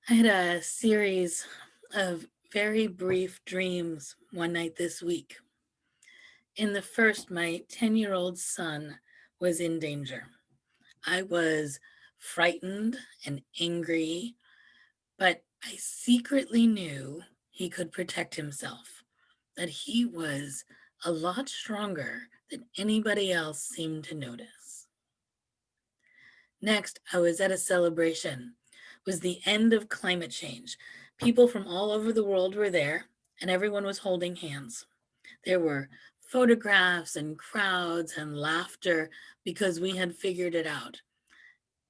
I had a series of very brief dreams one night this week. In the first, my 10-year-old son was in danger. I was frightened and angry, but I secretly knew he could protect himself, that he was a lot stronger than anybody else seemed to notice. Next, I was at a celebration. It was the end of climate change. People from all over the world were there, and everyone was holding hands. There were photographs and crowds and laughter because we had figured it out.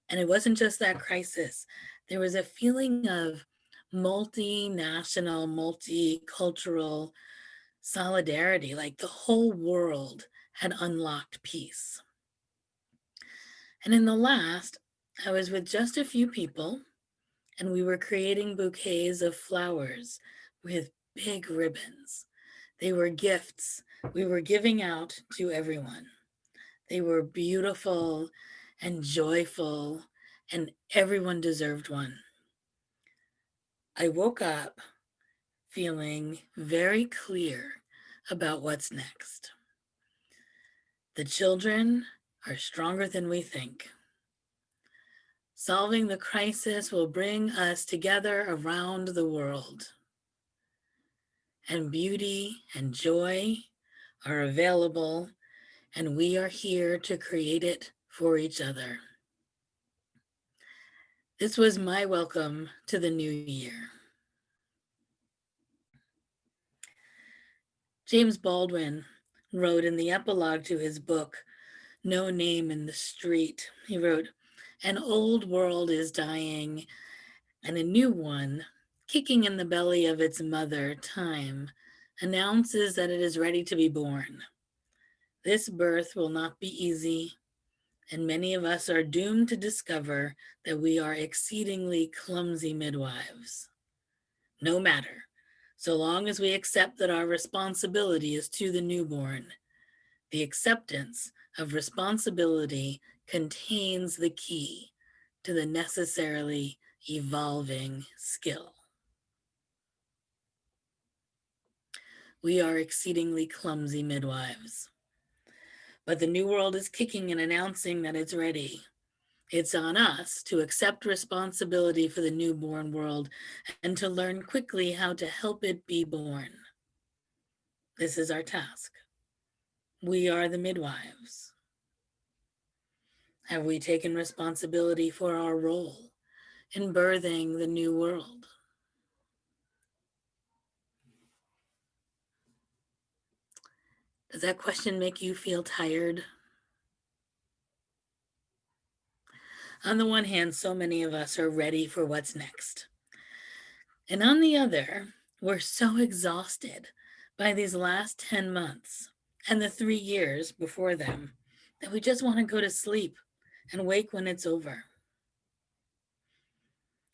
And it wasn't just that crisis, there was a feeling of multinational, multicultural solidarity, like the whole world had unlocked peace. And in the last, I was with just a few people, and we were creating bouquets of flowers with big ribbons. They were gifts we were giving out to everyone. They were beautiful and joyful, and everyone deserved one. I woke up feeling very clear about what's next. The children are stronger than we think. Solving the crisis will bring us together around the world. And beauty and joy are available, and we are here to create it for each other. This was my welcome to the new year. James Baldwin wrote in the epilogue to his book, No Name in the Street, he wrote, "An old world is dying, and a new one, kicking in the belly of its mother, time, announces that it is ready to be born. This birth will not be easy, and many of us are doomed to discover that we are exceedingly clumsy midwives. No matter, so long as we accept that our responsibility is to the newborn. The acceptance of responsibility contains the key to the necessarily evolving skill. We are exceedingly clumsy midwives. But the new world is kicking and announcing that it's ready. It's on us to accept responsibility for the newborn world and to learn quickly how to help it be born. This is our task. We are the midwives. Have we taken responsibility for our role in birthing the new world? Does that question make you feel tired? On the one hand, so many of us are ready for what's next. And on the other, we're so exhausted by these last 10 months and the 3 years before them that we just want to go to sleep and wake when it's over.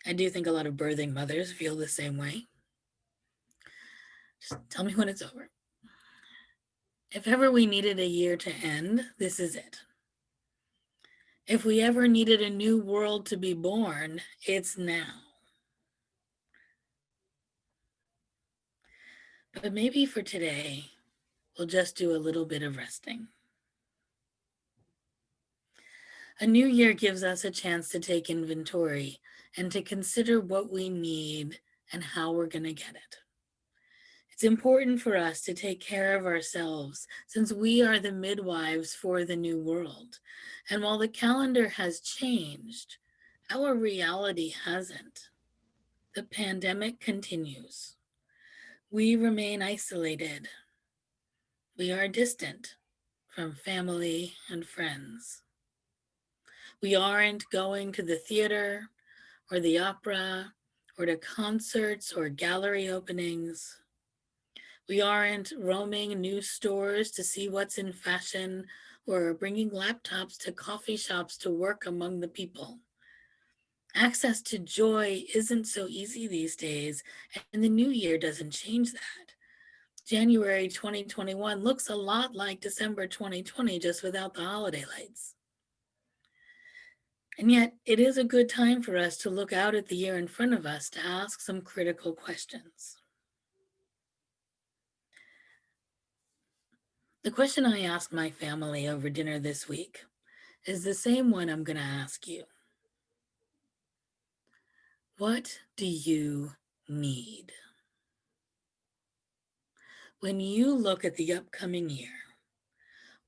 I do think a lot of birthing mothers feel the same way. Just tell me when it's over. If ever we needed a year to end, this is it. If we ever needed a new world to be born, it's now. But maybe for today, we'll just do a little bit of resting. A new year gives us a chance to take inventory and to consider what we need and how we're going to get it. It's important for us to take care of ourselves since we are the midwives for the new world. And while the calendar has changed, our reality hasn't. The pandemic continues. We remain isolated. We are distant from family and friends. We aren't going to the theater or the opera or to concerts or gallery openings. We aren't roaming new stores to see what's in fashion or bringing laptops to coffee shops to work among the people. Access to joy isn't so easy these days, and the new year doesn't change that. January 2021 looks a lot like December 2020, just without the holiday lights. And yet, it is a good time for us to look out at the year in front of us to ask some critical questions. The question I asked my family over dinner this week is the same one I'm going to ask you. What do you need? When you look at the upcoming year,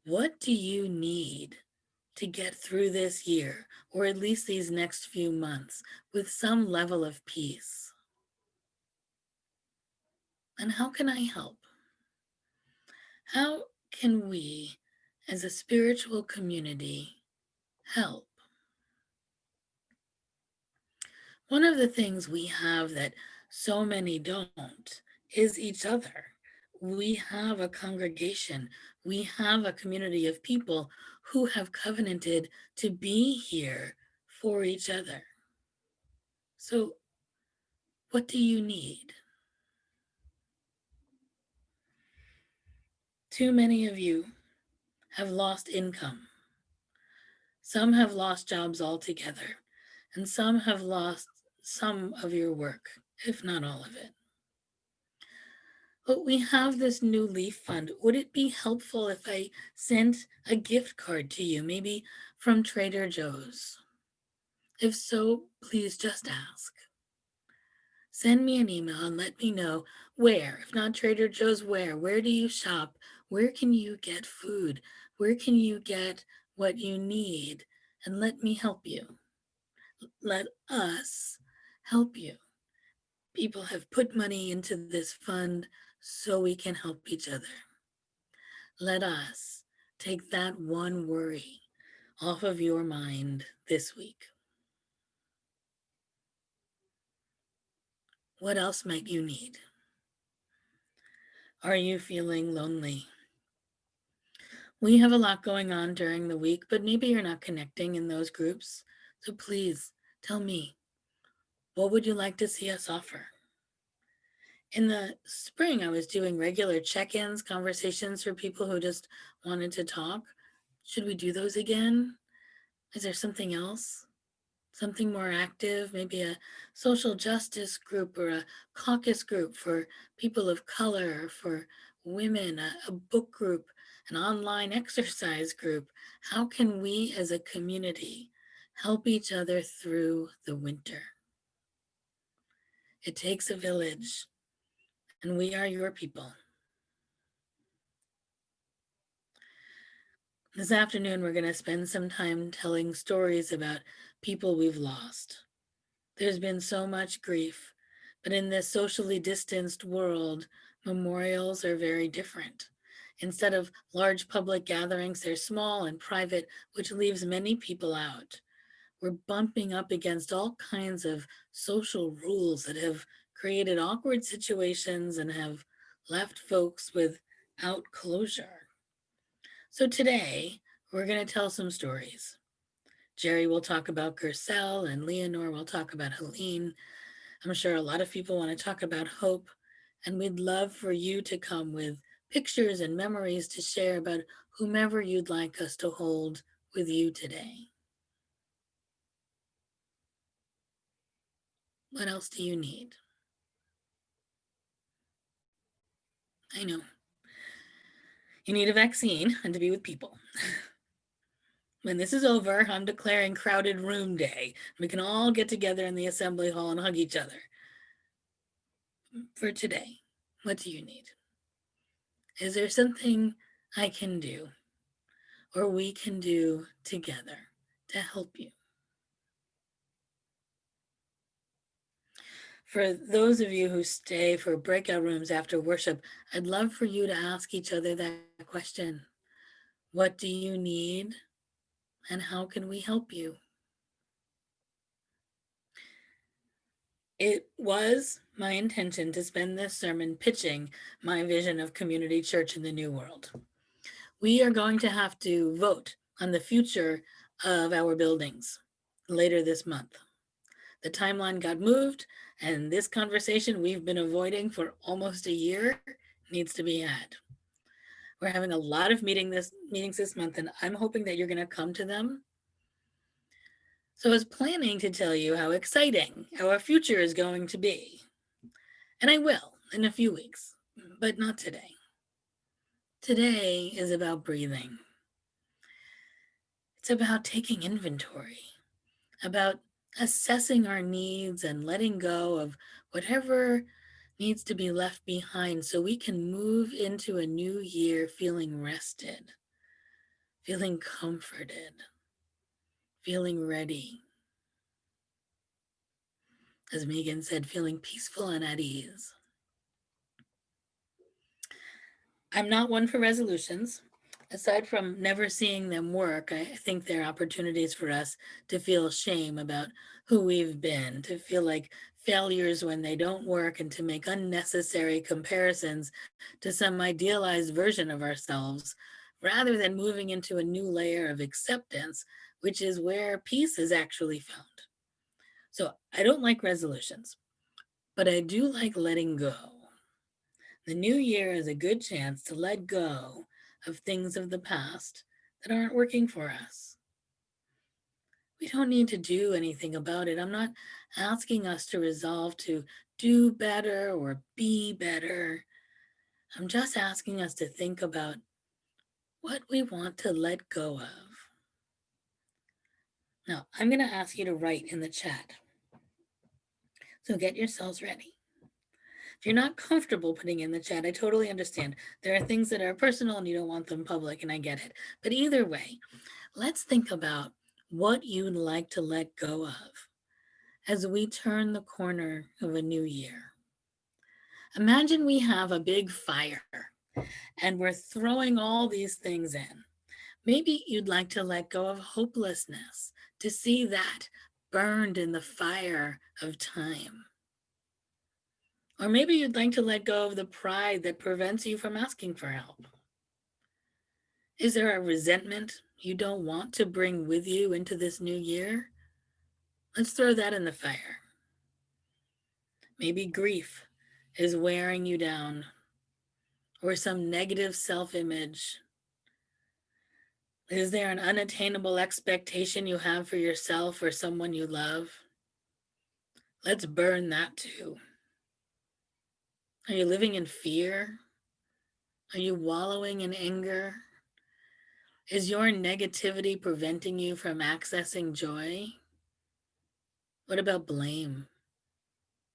what do you need to get through this year, or at least these next few months, with some level of peace? And how can I help? How can we, as a spiritual community, help? One of the things we have that so many don't is each other. We have a congregation, we have a community of people who have covenanted to be here for each other. So, what do you need? Too many of you have lost income. Some have lost jobs altogether, and some have lost some of your work, if not all of it. But we have this new Leaf Fund. Would it be helpful if I sent a gift card to you, maybe from Trader Joe's? If so, please just ask. Send me an email and let me know where, if not Trader Joe's, where? Where do you shop? Where can you get food? Where can you get what you need? And let me help you. Let us help you. People have put money into this fund so we can help each other. Let us take that one worry off of your mind this week. What else might you need? Are you feeling lonely? We have a lot going on during the week, but maybe you're not connecting in those groups. So please tell me, what would you like to see us offer? In the spring, I was doing regular check ins, conversations for people who just wanted to talk. Should we do those again? Is there something else? Something more active, maybe a social justice group or a caucus group for people of color, for women, a book group, an online exercise group. How can we as a community help each other through the winter? It takes a village, and we are your people. This afternoon, we're going to spend some time telling stories about people we've lost. There's been so much grief, but in this socially distanced world, memorials are very different. Instead of large public gatherings, they're small and private, which leaves many people out. We're bumping up against all kinds of social rules that have created awkward situations and have left folks without closure. So today, we're going to tell some stories. Jerry will talk about Gersel, and Leonore will talk about Helene. I'm sure a lot of people want to talk about hope, and we'd love for you to come with pictures and memories to share about whomever you'd like us to hold with you today. What else do you need? I know. You need a vaccine and to be with people. When this is over, I'm declaring crowded room day. We can all get together in the assembly hall and hug each other. For today, what do you need? Is there something I can do or we can do together to help you? For those of you who stay for breakout rooms after worship, I'd love for you to ask each other that question. What do you need and how can we help you? It was my intention to spend this sermon pitching my vision of community church in the New World. We are going to have to vote on the future of our buildings later this month. The timeline got moved, and this conversation we've been avoiding for almost a year needs to be had. We're having a lot of meetings this month, and I'm hoping that you're going to come to them. So I was planning to tell you how exciting our future is going to be. And I will in a few weeks, but not today. Today is about breathing. It's about taking inventory, about assessing our needs and letting go of whatever needs to be left behind so we can move into a new year feeling rested, feeling comforted, feeling ready. As Megan said, feeling peaceful and at ease. I'm not one for resolutions. Aside from never seeing them work, I think they're opportunities for us to feel shame about who we've been, to feel like failures when they don't work, and to make unnecessary comparisons to some idealized version of ourselves, rather than moving into a new layer of acceptance, which is where peace is actually found. So I don't like resolutions, but I do like letting go. The new year is a good chance to let go of things of the past that aren't working for us. We don't need to do anything about it. I'm not asking us to resolve to do better or be better. I'm just asking us to think about what we want to let go of. Now, I'm going to ask you to write in the chat. So get yourselves ready. If you're not comfortable putting in the chat, I totally understand. There are things that are personal and you don't want them public, and I get it. But either way, let's think about what you'd like to let go of as we turn the corner of a new year. Imagine we have a big fire and we're throwing all these things in. Maybe you'd like to let go of hopelessness, to see that burned in the fire of time. Or maybe you'd like to let go of the pride that prevents you from asking for help. Is there a resentment you don't want to bring with you into this new year? Let's throw that in the fire. Maybe grief is wearing you down, or some negative self-image. Is there an unattainable expectation you have for yourself or someone you love? Let's burn that too. Are you living in fear? Are you wallowing in anger? Is your negativity preventing you from accessing joy? What about blame?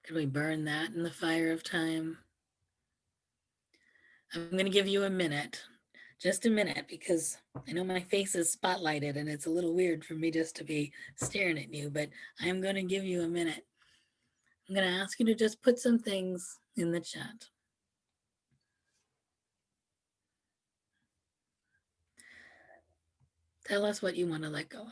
Can we burn that in the fire of time? I'm going to give you a minute, just a minute, because I know my face is spotlighted and it's a little weird for me just to be staring at you, but I'm going to give you a minute. I'm going to ask you to just put some things in the chat. Tell us what you want to let go of.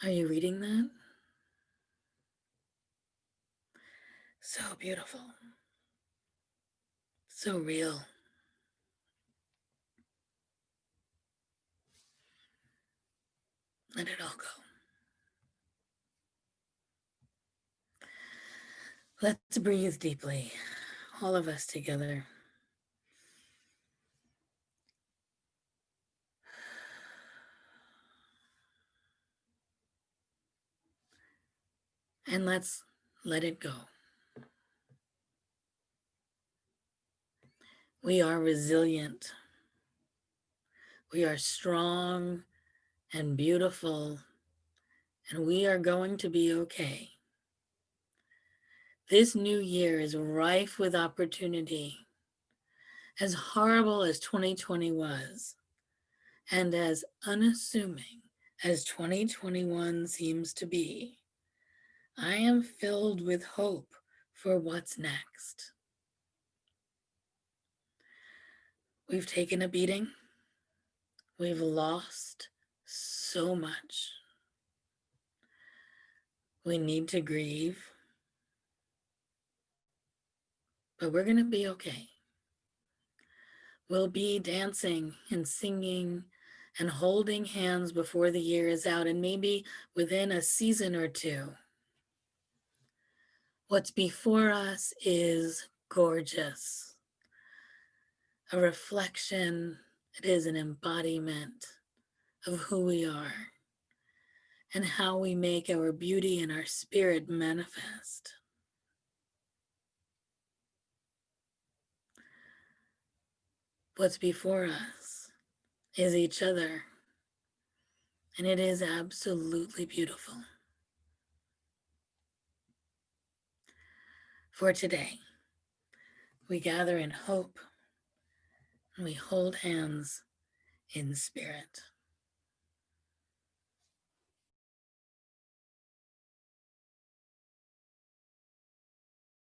Are you reading that? So beautiful. So real. Let it all go. Let's breathe deeply, all of us together. And let's let it go. We are resilient. We are strong and beautiful, and we are going to be okay. This new year is rife with opportunity. As horrible as 2020 was, and as unassuming as 2021 seems to be, I am filled with hope for what's next. We've taken a beating. We've lost so much. We need to grieve, but we're going to be okay. We'll be dancing and singing and holding hands before the year is out, and maybe within a season or two. What's before us is gorgeous, a reflection, it is an embodiment of who we are and how we make our beauty and our spirit manifest. What's before us is each other, and it is absolutely beautiful. For today, we gather in hope and we hold hands in spirit.